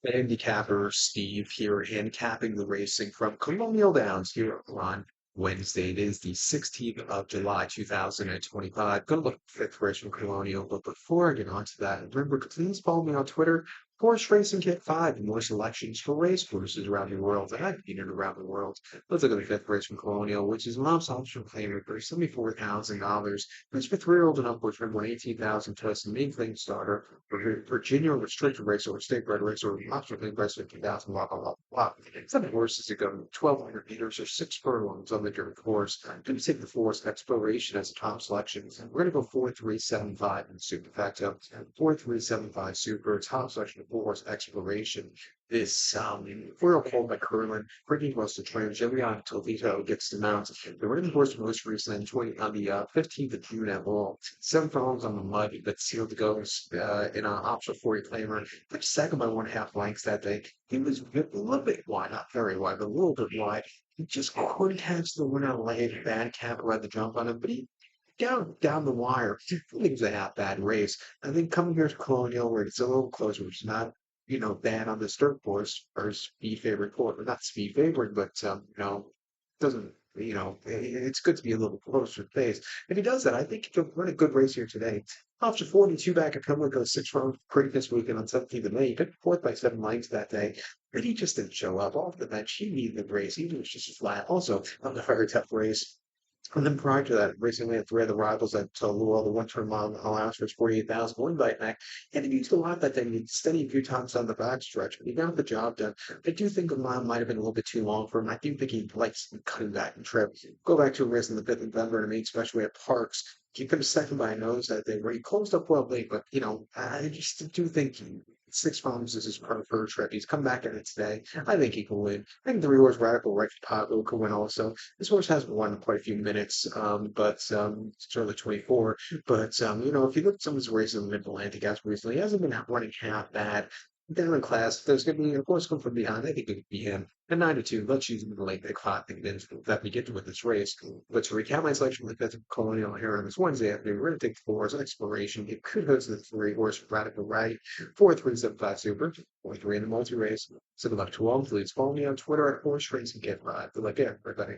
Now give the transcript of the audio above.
Handicapper Steve here, handicapping the racing from Colonial Downs here on Wednesday. It is the 16th of July, 2025. Gonna look at the fifth race from Colonial, but before I get onto that, remember to please follow me on Twitter. Horse Racing Kit 5 and more selections for race courses around the world and I've been around the world. Let's look at the fifth race from Colonial, which is Mom's option favorite for $74,000. Race for 3-year-old and upwards from 18,000 plus the main claim starter for Virginia restricted race or state bred race or optional claim price 15,000, blah, blah, blah, blah. Seven horses that go 1,200 meters or six furlongs on the dirt course. I'm going to take the force exploration as a top selection. We're going to go 4-3-7-5 in superfecta. 4-3-7-5 super, top selection of force exploration. This four called by Curlin, pretty close to train. Jillian Toledo gets the mount. The running horse most recently on the 15th of June at Lowell. Seven furlongs on the mud, but sealed to go in an optional 40 claimer. But second by 1.5 lengths that day. He was a little bit wide, not very wide, but a little bit wide. He just couldn't catch the winner late. Bad cap had the jump on him, but he down the wire. I think it was a half bad race. I think coming here to Colonial, where it's a little closer, which is not bad on this dirt course or speed favorite course, or not speed favorite, but doesn't it's good to be a little closer to pace. If he does that, I think he could run a good race here today. Option 42 back at Pimlico, 6 rounds pretty this weekend on 17th of May. He took fourth by 7 lengths that day, but he just didn't show up off the bench. He needed the race. He was just flat. Also, on a very tough race. And then prior to that, recently had three other rivals at Louisville, the one-turn mile allowance was 48,000, one bite back. And he used a lot that day. He steady a few times on the backstretch, but he got the job done. I do think a mile might have been a little bit too long for him. I do think he likes cutting back and trip. Go back to a race in the 5th of November, and especially at Parks. He could have second by a nose that day where he closed up well late, but I just do think 6 rounds is his preferred trip. He's come back in it today. I think he can win. I think the Rewards Radical Right Pablo can win also. This horse hasn't won in quite a few minutes, but it's early 24. But if you look at some of his races in the Mid-Atlantic as recently, he hasn't been running half bad. Down in class, if there's going to be a horse come from behind, I think it could be him. At 9-2, let's use him in the late pick 5 that we get to with this race. But to recap my selection with the Colonial here on this Wednesday afternoon, we're going to take the fours exploration. It could host the 3 horse Radical Right, 4-3-7-5 super, 4-3 in the multi race. So good luck to all. Please follow me on Twitter at Horse Racing Kid 5. Good luck, everybody.